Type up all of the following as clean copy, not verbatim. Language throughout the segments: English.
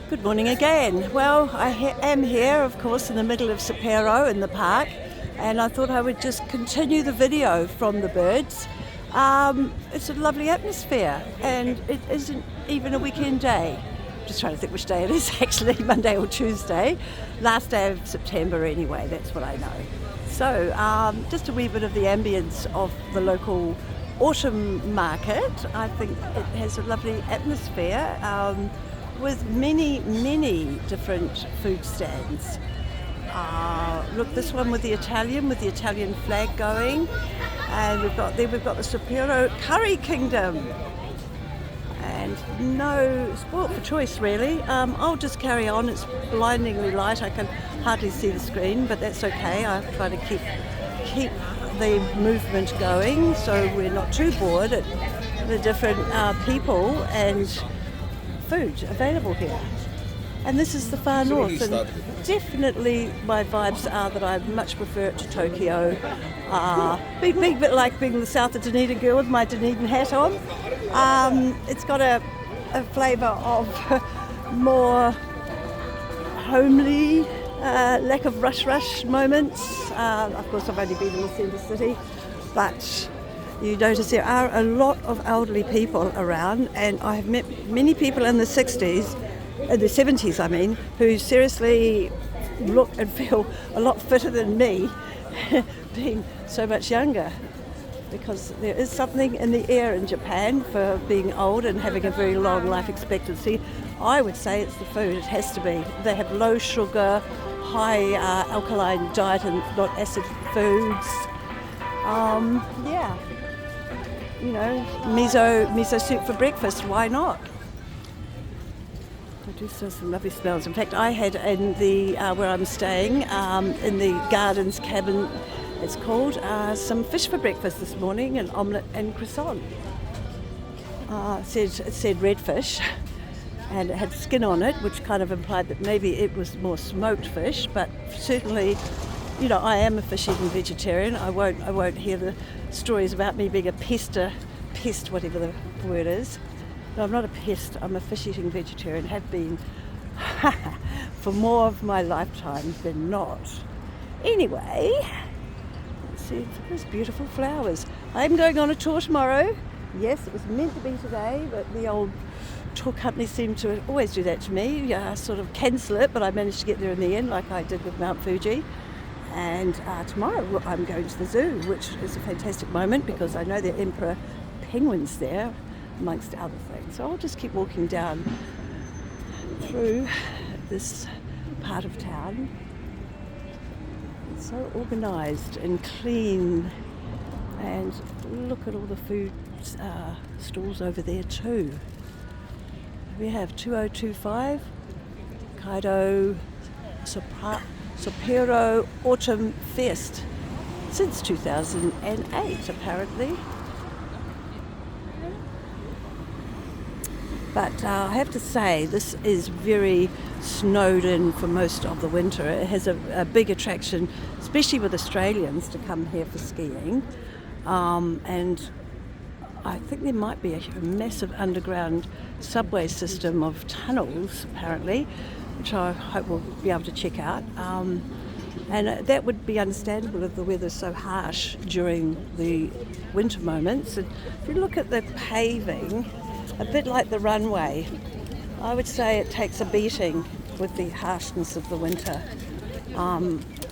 Good morning again. Well, I am here, of course, in the middle of Sapporo in the park, and I thought I would just continue the video from the birds. It's a lovely atmosphere, and it isn't even a weekend day. Just trying to think which day it is, actually, Monday or Tuesday. Last day of September anyway, that's what I know. So, just a wee bit of the ambience of the local autumn market. I think it has a lovely atmosphere. With many different food stands. Look, this one with the Italian flag going, and we've got the Sapporo Curry Kingdom, and no sport for choice really. I'll just carry on. It's blindingly light. I can hardly see the screen, but that's okay. I try to keep the movement going so we're not too bored at the different people and food available here. And this is the far north, and definitely my vibes are that I much prefer it to Tokyo. Big bit like being the south of Dunedin girl with my Dunedin hat on. It's got a flavour of more homely, lack of rush moments. Of course, I've only been in the centre city, but you notice there are a lot of elderly people around, and I have met many people in the 70s I mean, who seriously look and feel a lot fitter than me, being so much younger, because there is something in the air in Japan for being old and having a very long life expectancy. I would say it's the food, it has to be. They have low sugar, high alkaline diet and not acid foods. You know, miso soup for breakfast, why not? I do smell some lovely smells. In fact, I had in the where I'm staying, in the gardens cabin, it's called, some fish for breakfast this morning, an omelette and croissant. It said red fish, and it had skin on it, which kind of implied that maybe it was more smoked fish, but certainly, you know, I am a fish-eating vegetarian. I won't hear the stories about me being a pest, whatever the word is. No, I'm not a pest. I'm a fish-eating vegetarian. Have been for more of my lifetime than not. Anyway, let's see. Those beautiful flowers. I'm going on a tour tomorrow. Yes, it was meant to be today, but the old tour company seemed to always do that to me. Sort of cancel it, but I managed to get there in the end, like I did with Mount Fuji. And tomorrow I'm going to the zoo, which is a fantastic moment because I know there are emperor penguins there, amongst other things. So I'll just keep walking down through this part of town. It's so organised and clean, and look at all the food stalls over there too. We have 2025 Hokkaido Sapporo Autumn Fest since 2008 apparently. But I have to say, this is very snowed in for most of the winter. It has a big attraction, especially with Australians, to come here for skiing. And I think there might be a massive underground subway system of tunnels, apparently, which I hope we'll be able to check out. And that would be understandable if the weather's so harsh during the winter moments. And if you look at the paving, a bit like the runway, I would say it takes a beating with the harshness of the winter.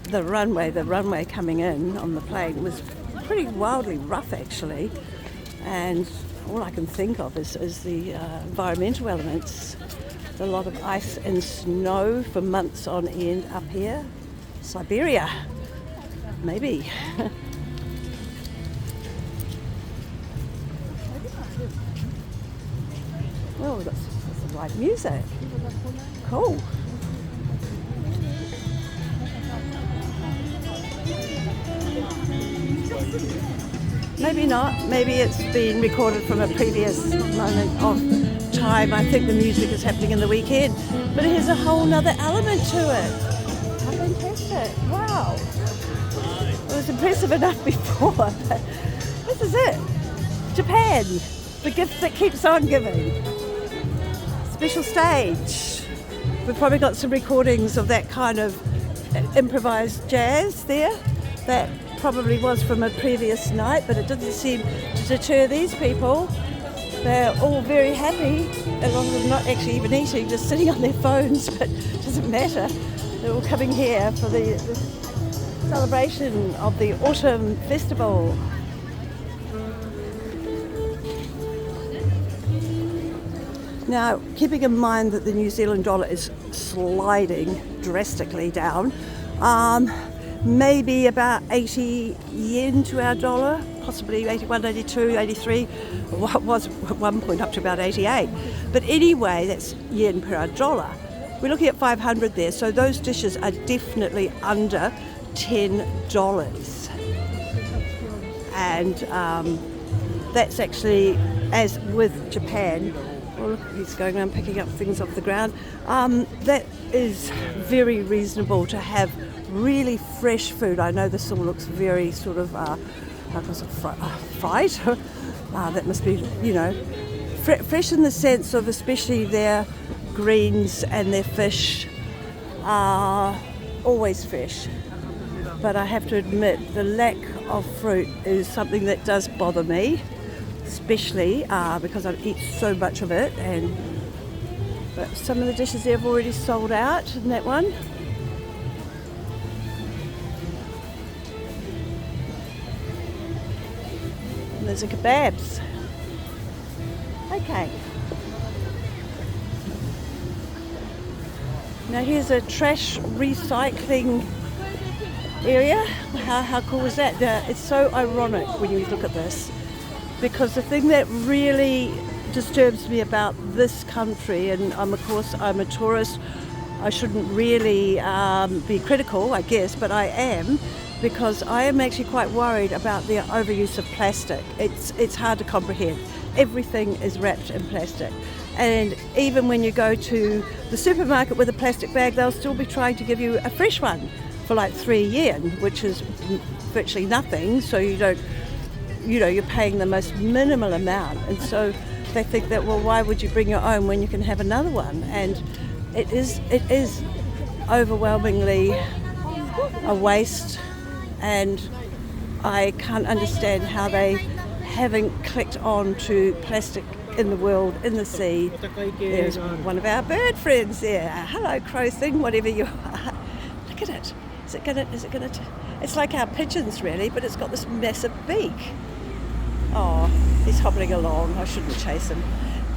The runway coming in on the plane was pretty wildly rough actually, and all I can think of is the environmental elements. A lot of ice and snow for months on end up here. Siberia, maybe. Oh, that's the right music. Cool. Maybe not. Maybe it's been recorded from a previous moment of time. I think the music is happening in the weekend, but it has a whole nother element to it. How fantastic. Wow. It was impressive enough before, but this is it. Japan, the gift that keeps on giving. Special stage. We've probably got some recordings of that kind of improvised jazz there. That probably was from a previous night, but it didn't seem to deter these people. They're all very happy, a lot of them not actually even eating, just sitting on their phones, but it doesn't matter. They're all coming here for the celebration of the Autumn Festival. Now, keeping in mind that the New Zealand dollar is sliding drastically down, maybe about 80 yen to our dollar, possibly 81, 82, 83, what was at one point up to about 88. But anyway, that's yen per our dollar. We're looking at 500 there, so those dishes are definitely under $10. And that's actually, as with Japan, well, look, he's going around picking up things off the ground. That is very reasonable to have really fresh food. I know this all looks very sort of, fried. That must be, fresh in the sense of especially their greens and their fish are always fresh. But I have to admit, the lack of fruit is something that does bother me, especially because I eat so much of it. But some of the dishes there have already sold out in that one. And there's the kebabs. Okay. Now here's a trash recycling area. How cool is that? It's so ironic when you look at this, because the thing that really disturbs me about this country, and of course I'm a tourist, I shouldn't really be critical, I guess, but I am, because I am actually quite worried about the overuse of plastic. It's hard to comprehend. Everything is wrapped in plastic. And even when you go to the supermarket with a plastic bag, they'll still be trying to give you a fresh one for like 3 yen, which is virtually nothing. So you don't, you're paying the most minimal amount. And so they think that, well, why would you bring your own when you can have another one? And it is overwhelmingly a waste. And I can't understand how they haven't clicked on to plastic in the world, in the sea. There's one of our bird friends there. Hello, crow thing, whatever you are. Look at it. Is it gonna? It's like our pigeons, really, but it's got this massive beak. Oh, he's hobbling along. I shouldn't chase him.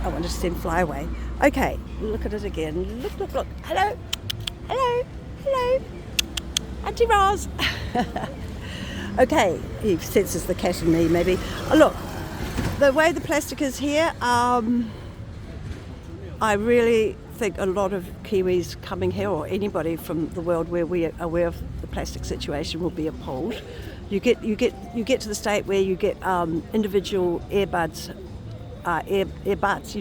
I want to see him fly away. Okay, look at it again. Look. Hello. Aunty Roz. Okay, he senses the cat in me, maybe. Oh, look, the way the plastic is here, I really think a lot of Kiwis coming here, or anybody from the world where we are aware of the plastic situation, will be appalled. You get to the state where you get individual earbuds, earbuds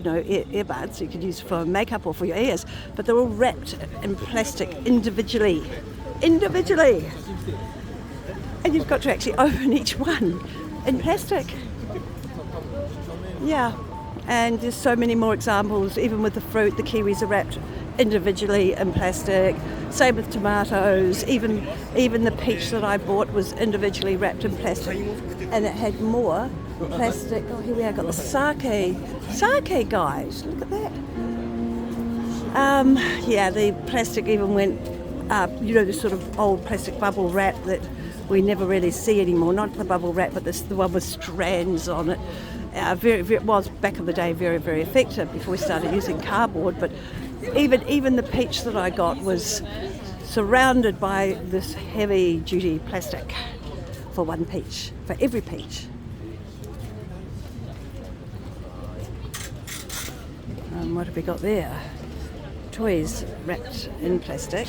you can use for makeup or for your ears, but they're all wrapped in plastic individually. And you've got to actually open each one in plastic. Yeah, and there's so many more examples. Even with the fruit, the kiwis are wrapped individually in plastic. Same with tomatoes. Even the peach that I bought was individually wrapped in plastic, and it had more plastic. Oh, here we are. Got the sake, guys. Look at that. Yeah, the plastic even went. The sort of old plastic bubble wrap that we never really see anymore. Not the bubble wrap, but the one with strands on it. It was back in the day very, very effective before we started using cardboard. But even the peach that I got was surrounded by this heavy-duty plastic for one peach, for every peach. What have we got there? Toys wrapped in plastic.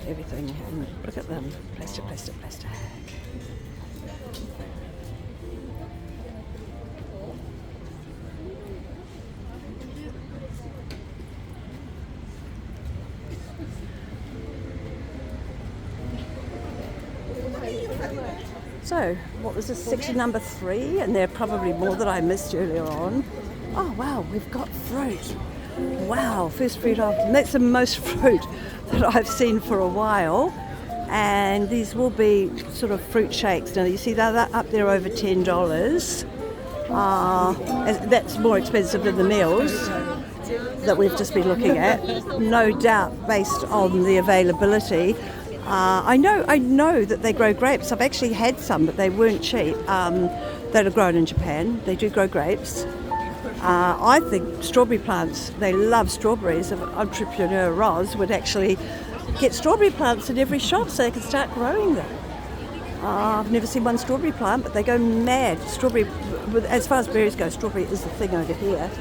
Everything. And look at them. Plastic. So, what was this, section number 3? And there are probably more that I missed earlier on. Oh wow, we've got fruit. Wow, first fruit after. That's the most fruit that I've seen for a while. And these will be sort of fruit shakes. Now you see they're up there over $10. That's more expensive than the meals that we've just been looking at, no doubt based on the availability. I know that they grow grapes. I've actually had some, but they weren't cheap. That are grown in Japan. They do grow grapes. I think strawberry plants, they love strawberries. Entrepreneur Roz would actually get strawberry plants in every shop so they can start growing them. I've never seen one strawberry plant, but they go mad. Strawberry, as far as berries go, strawberry is the thing over here.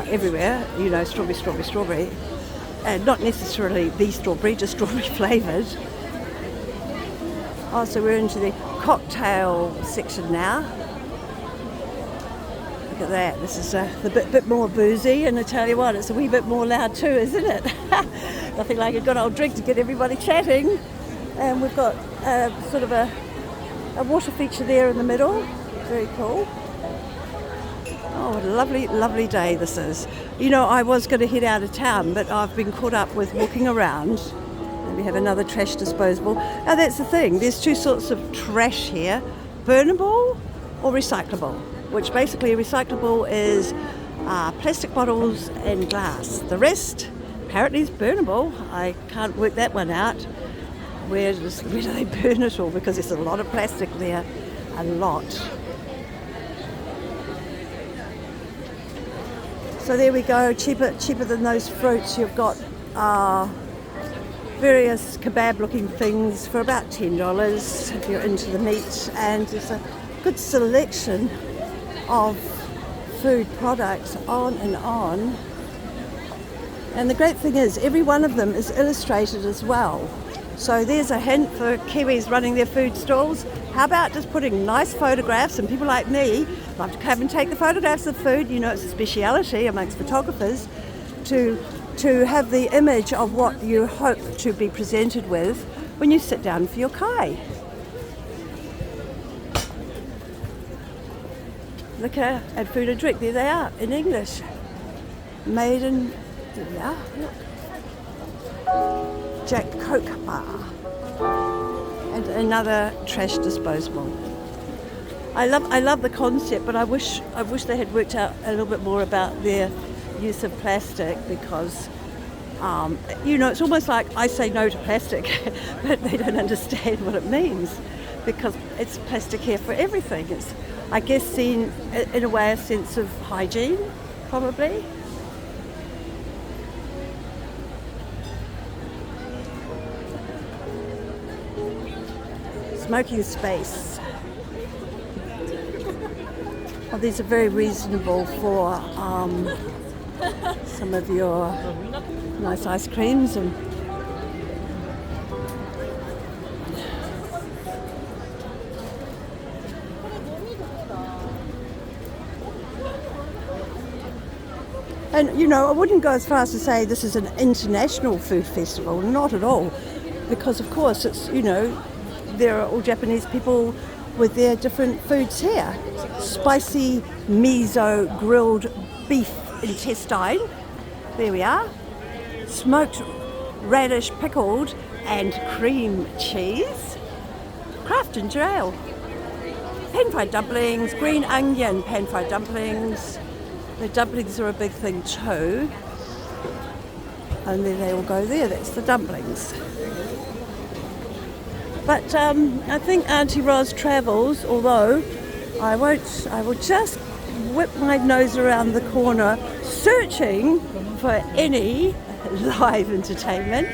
Everywhere, you know, strawberry, strawberry, strawberry. And not necessarily the strawberry, just strawberry flavoured. Oh, so we're into the cocktail section now. Look at that. This is a bit more boozy, and I tell you what, it's a wee bit more loud too, isn't it? Nothing like a good old drink to get everybody chatting. And we've got sort of a water feature there in the middle. Very cool. Oh, what a lovely, lovely day this is. You know, I was going to head out of town, but I've been caught up with walking around. And we have another trash disposable. Now that's the thing, there's two sorts of trash here, burnable or recyclable, which basically recyclable is plastic bottles and glass. The rest apparently is burnable. I can't work that one out. Where do they burn it all? Because there's a lot of plastic there, a lot. So there we go, cheaper than those fruits. You've got various kebab-looking things for about $10 if you're into the meat, and there's a good selection of food products on and on. And the great thing is, every one of them is illustrated as well. So there's a hint for Kiwis running their food stalls. How about just putting nice photographs, and people like me love to come and take the photographs of food. You know, it's a speciality amongst photographers to have the image of what you hope to be presented with when you sit down for your kai. Liquor and food and drink, there they are in English. Made in, there we are, look. Jack Coke bar. And another trash disposable. I love the concept, but I wish they had worked out a little bit more about their use of plastic, because you know, it's almost like I say no to plastic, but they don't understand what it means, because it's plastic here for everything. It's, I guess, seen in a way a sense of hygiene, probably. Smoking space. Oh, these are very reasonable for some of your nice ice creams and you know, I wouldn't go as far as to say this is an international food festival, not at all, because of course it's, you know, there are all Japanese people with their different foods here. Spicy miso grilled beef intestine, there we are. Smoked radish pickled and cream cheese. Craft ginger ale. Pan-fried dumplings, green onion pan-fried dumplings. The dumplings are a big thing too. And then they all go there, that's the dumplings. But I think Auntyroztravels, although I will just whip my nose around the corner searching for any live entertainment.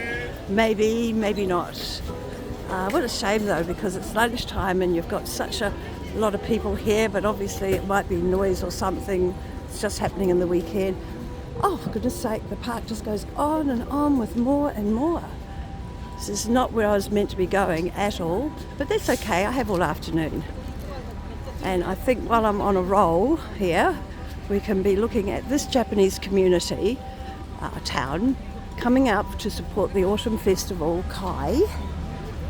Maybe, maybe not. What a shame though, because it's lunchtime and you've got such a lot of people here, but obviously it might be noise or something. It's just happening in the weekend. Oh, for goodness sake, the park just goes on and on with more and more. This is not where I was meant to be going at all, but that's okay, I have all afternoon. And I think while I'm on a roll here, we can be looking at this Japanese community, town, coming up to support the autumn festival, Kai,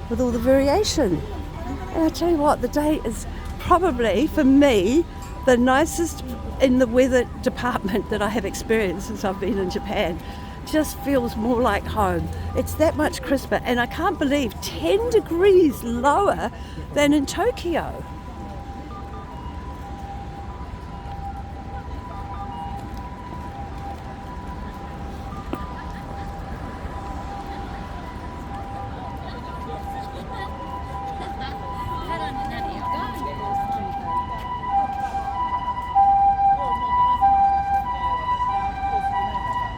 with all the variation. And I tell you what, the day is probably, for me, the nicest in the weather department that I have experienced since I've been in Japan. Just feels more like home. It's that much crisper, and I can't believe 10 degrees lower than in Tokyo.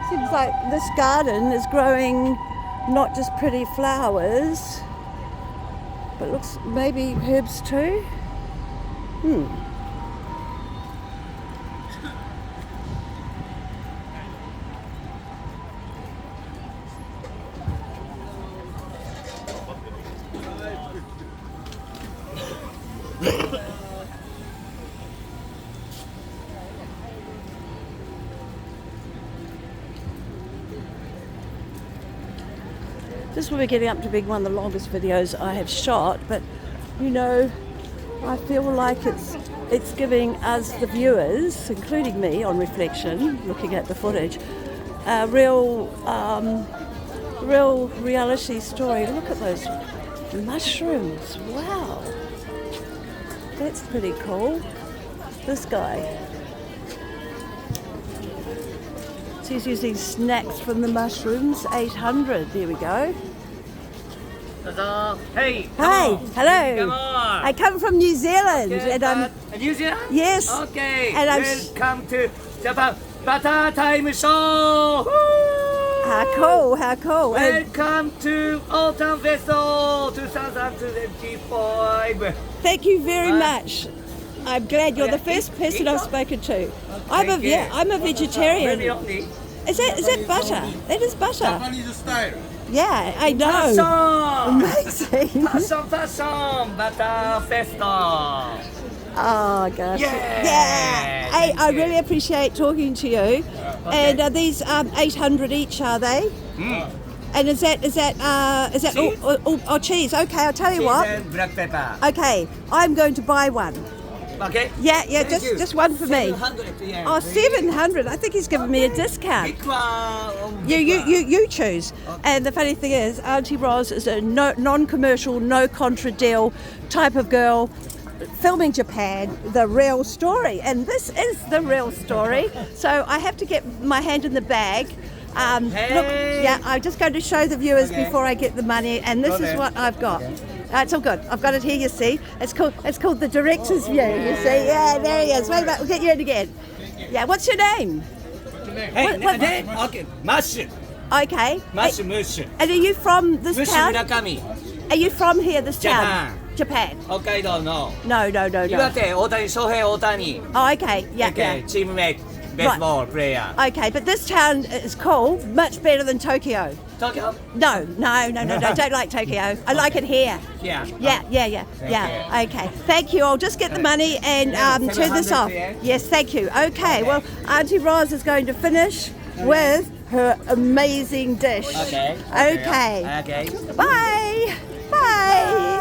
Seems like this garden is growing not just pretty flowers, but looks maybe herbs too. This will be getting up to being one of the longest videos I have shot, but you know, I feel like it's giving us, the viewers, including me on reflection, looking at the footage, a real reality story. Look at those mushrooms, wow, that's pretty cool. This guy, so he's using snacks from the mushrooms, 800, there we go. Hey. Hi, hello. Come on. I come from New Zealand, Okay, and I'm New Zealand? yes. Okay. And I'm welcome to Japan Butter Time Show. Woo! how cool, how cool. And Welcome to Autumn Festival 2025. thank you very Bye. much. I'm glad you're the first person I've spoken to. I'm a vegetarian. Maybe only. Is that butter? That is butter. Japanese style. Yeah, I know. Passion. Amazing. Passion. Butter Festival. Oh gosh. Yeah. Hey, I Thank you. really appreciate talking to you. And are these 800 each? Are they? And is that Cheese? oh, cheese? Okay, I'll tell you what. Cheese and black pepper. Okay, I'm going to buy one. Okay. Yeah, Thank you. just one for me. 700 yen. Oh, 700. I think he's giving me a discount. Big one. You choose. And the funny thing is, Aunty Roz is a non-commercial, no-contra deal type of girl, filming Japan, the real story. And this is the real story. So I have to get my hand in the bag. Look, yeah, I'm just going to show the viewers before I get the money. And this is what I've got. It's all good. I've got it here, you see. It's called the director's view, you see. Yeah, there he is. Wait a minute, we'll get you in again. Yeah, what's your name? Hey, What- okay. Mush. Okay. Mush, mush. And are you from this Mush town? Murakami. Are you from here, this Japan. town? Japan. Hokkaido, no. No. Iwate, Odari, Shohei Otani. Oh, okay. Yeah, Okay, teammate, baseball player. yeah. Okay, but this town is cool. Much better than Tokyo. Tokyo? No. Don't like Tokyo. I like it here. Yeah. Yeah. Okay. Thank you. I'll just get the money and turn this 700 off. yen. Yes, thank you. Okay. Well, Aunty Roz is going to finish with her amazing dish. Okay. Okay. Okay. Bye. Bye.